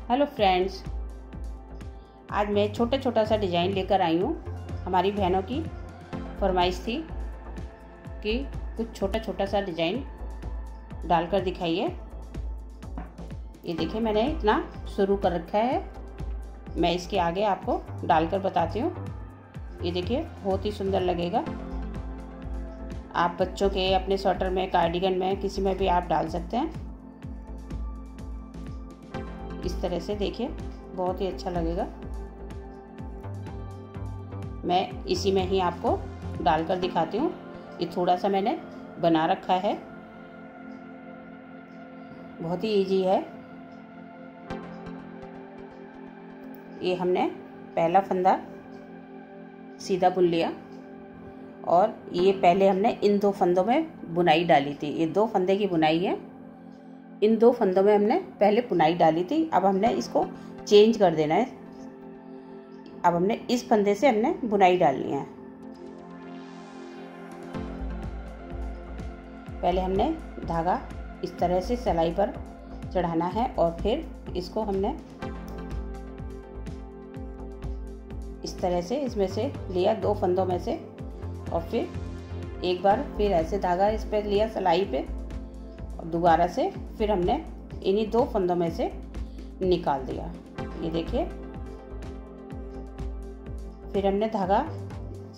Hello friends, आज मैं छोटा सा डिज़ाइन लेकर आई हूँ। हमारी बहनों की फरमाइश थी कि कुछ छोटा सा डिज़ाइन डालकर दिखाइए। ये देखिए, मैंने इतना शुरू कर रखा है। मैं इसके आगे आपको डालकर बताती हूँ। ये देखिए, बहुत ही सुंदर लगेगा। आप बच्चों के अपने स्वेटर में, कार्डिगन में, किसी में भी आप डाल सकते हैं। इस तरह से देखिए, बहुत ही अच्छा लगेगा। मैं इसी में ही आपको डालकर दिखाती हूँ। ये थोड़ा सा मैंने बना रखा है, बहुत ही इजी है। ये हमने पहला फंदा सीधा बुन लिया और ये पहले हमने इन दो फंदों में बुनाई डाली थी। ये दो फंदे की बुनाई है। इन दो फंदों में हमने पहले बुनाई डाली थी। अब हमने इसको चेंज कर देना है। अब हमने इस फंदे से हमने बुनाई डालनी है। पहले हमने धागा इस तरह से सिलाई पर चढ़ाना है और फिर इसको हमने इस तरह से इसमें से लिया, दो फंदों में से, और फिर एक बार फिर ऐसे धागा इस पे लिया सिलाई पे, और दोबारा से फिर हमने इन्हीं दो फंदों में से निकाल दिया। ये देखिए, फिर हमने धागा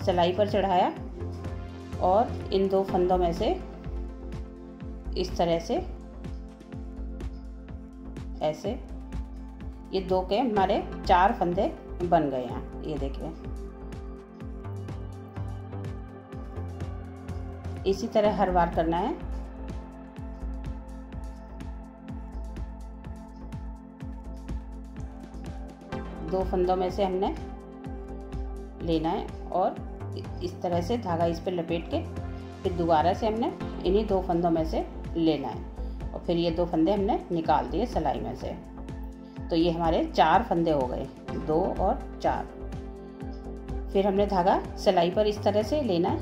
सिलाई पर चढ़ाया और इन दो फंदों में से इस तरह से ऐसे ये दो के हमारे 4 फंदे बन गए हैं। ये देखिए, इसी तरह हर बार करना है। दो फंदों में से हमने लेना है और इस तरह से धागा इस पर लपेट के फिर दोबारा से हमने इन्हीं दो फंदों में से लेना है और फिर ये दो फंदे हमने निकाल दिए सिलाई में से। तो ये हमारे 4 फंदे हो गए, 2 और 4। फिर हमने धागा सिलाई पर इस तरह से लेना है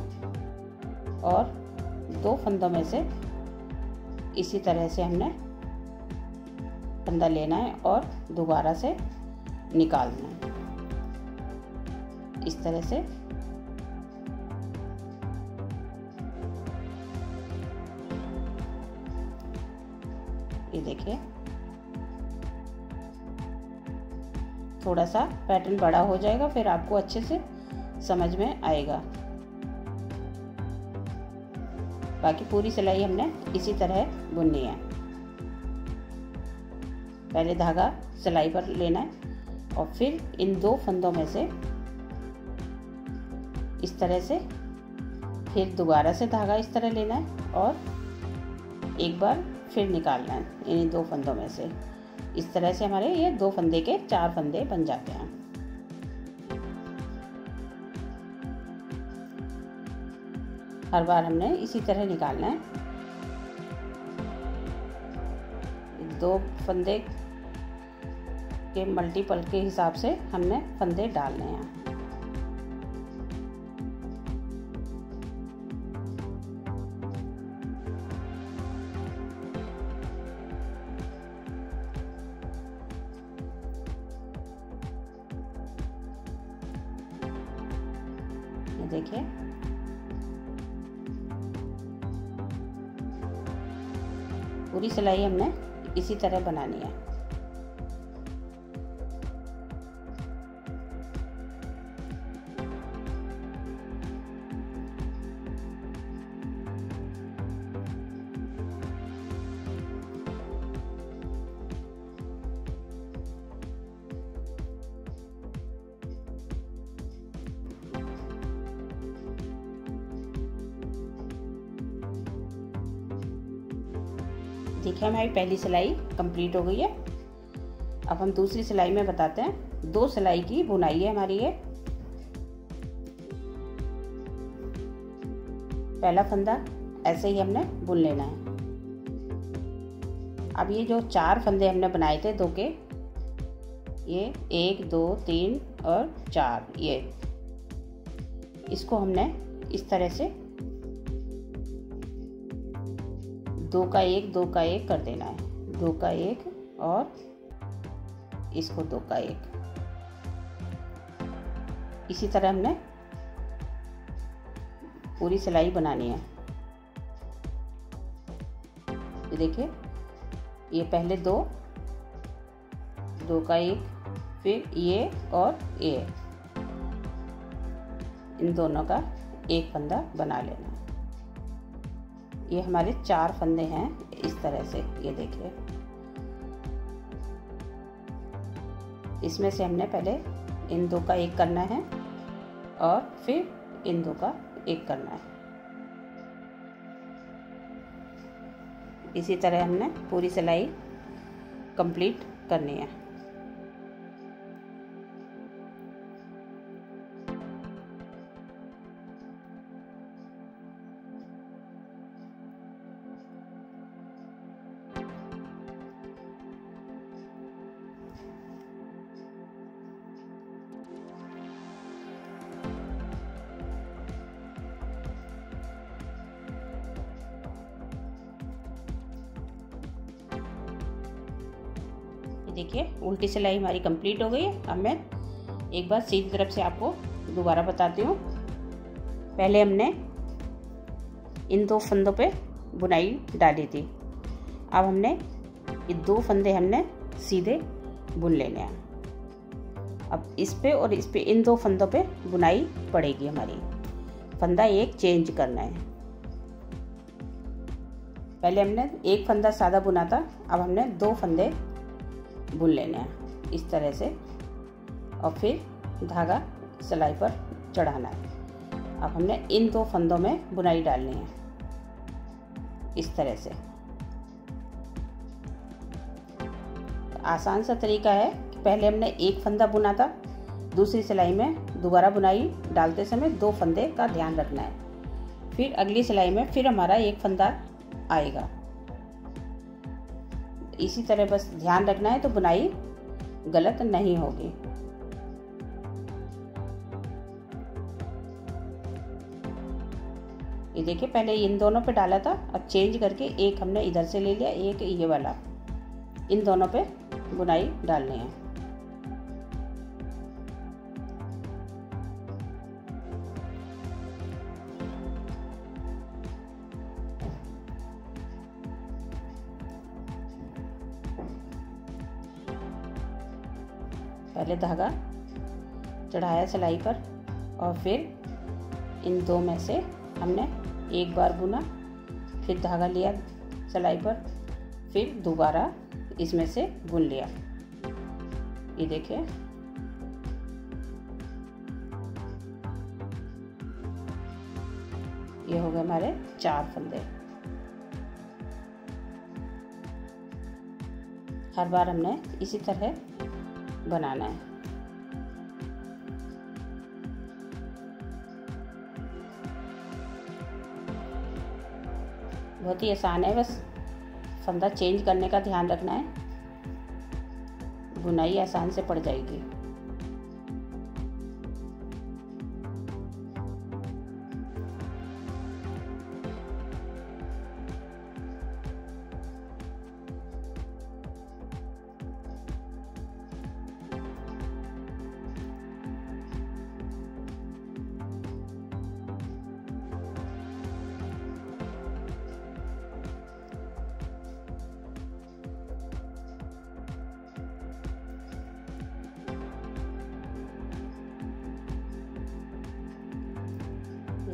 और दो फंदों में से इसी तरह से हमने फंदा लेना है और दोबारा से निकालना है इस तरह से। ये देखिए, थोड़ा सा पैटर्न बड़ा हो जाएगा, फिर आपको अच्छे से समझ में आएगा। बाकी पूरी सिलाई हमने इसी तरह बुननी है। पहले धागा सिलाई पर लेना है और फिर इन दो फंदों में से इस तरह से, फिर दोबारा से धागा इस तरह लेना है और एक बार फिर निकालना है इन दो फंदों में से। इस तरह से हमारे ये दो फंदे के 4 फंदे बन जाते हैं। हर बार हमने इसी तरह निकालना है। दो फंदे के मल्टीपल के हिसाब से हमने फंदे डालने हैं। ये देखिए, पूरी सिलाई हमने इसी तरह बनानी है। देखिए, हमारी पहली सिलाई कंप्लीट हो गई है। अब हम दूसरी सिलाई में बताते हैं। 2 सिलाई की बुनाई है हमारी ये। पहला फंदा ऐसे ही हमने बुन लेना है। अब ये जो 4 फंदे हमने बनाए थे दो के, ये 1 2 3 और 4, ये इसको हमने इस तरह से 2 का 1 2 का 1 कर देना है। 2 का 1 और इसको 2 का 1। इसी तरह हमने पूरी सिलाई बनानी है। ये देखिए, ये पहले 2 का 1, फिर ये और ये, इन दोनों का एक फंदा बना लेना। ये हमारे 4 फंदे हैं इस तरह से। ये देखिए, इसमें से हमने पहले इन 2 का 1 करना है और फिर इन 2 का 1 करना है। इसी तरह हमने पूरी सिलाई कंप्लीट करनी है। देखिए, उल्टी सिलाई हमारी कंप्लीट हो गई है। अब मैं एक बार सीधी तरफ से आपको दोबारा बताती हूँ। पहले हमने इन 2 फंदों पे बुनाई डाली थी। अब हमने ये 2 फंदे हमने सीधे बुन लेने हैं। अब इस पे और इस पे, इन 2 फंदों पे बुनाई पड़ेगी हमारी। फंदा एक चेंज करना है। पहले हमने एक फंदा सादा बुना था, अब हमने 2 फंदे बुन लेने हैं इस तरह से, और फिर धागा सिलाई पर चढ़ाना है। अब हमने इन 2 फंदों में बुनाई डालनी है इस तरह से। आसान सा तरीका है कि पहले हमने एक फंदा बुना था, दूसरी सिलाई में दोबारा बुनाई डालते समय 2 फंदे का ध्यान रखना है। फिर अगली सिलाई में फिर हमारा एक फंदा आएगा। इसी तरह बस ध्यान रखना है, तो बुनाई गलत नहीं होगी। ये देखिए, पहले इन दोनों पे डाला था, अब चेंज करके एक हमने इधर से ले लिया, एक ये वाला। इन दोनों पे बुनाई डालनी है। पहले धागा चढ़ाया सिलाई पर और फिर इन 2 में से हमने एक बार बुना, फिर धागा लिया सिलाई पर, फिर दोबारा इसमें से बुन लिया। ये देखिए, ये हो गए हमारे 4 फंदे। हर बार हमने इसी तरह बनाना है। बहुत ही आसान है, बस फंदा चेंज करने का ध्यान रखना है, बुनाई आसान से पड़ जाएगी।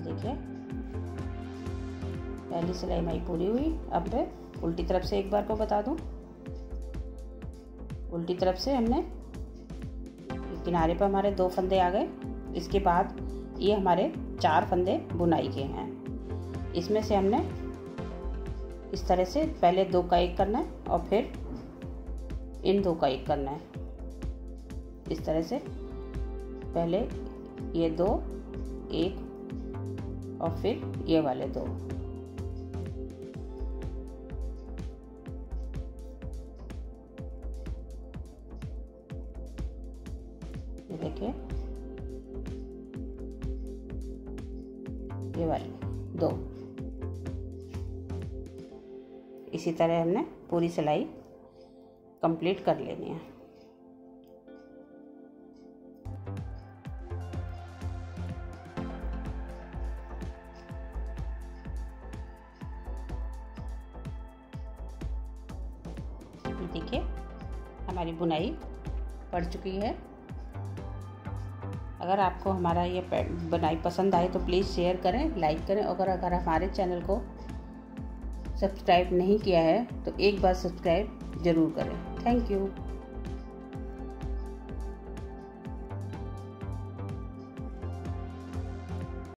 देखिए, पहली सिलाई हमारी पूरी हुई। अब मैं उल्टी तरफ से एक बार को बता दूं। उल्टी तरफ से हमने किनारे पर हमारे 2 फंदे आ गए। इसके बाद ये हमारे 4 फंदे बुनाई के हैं। इसमें से हमने इस तरह से पहले 2 का 1 करना है और फिर इन 2 का 1 करना है। इस तरह से पहले ये 2, 1 और फिर ये वाले 2। ये देखिए, ये वाले 2। इसी तरह हमने पूरी सिलाई कंप्लीट कर लेनी है। ये देखिए हमारी बुनाई पड़ चुकी है। अगर आपको हमारा ये बुनाई पसंद आए तो प्लीज़ शेयर करें, लाइक करें। अगर हमारे चैनल को सब्सक्राइब नहीं किया है तो एक बार सब्सक्राइब ज़रूर करें। Thank you.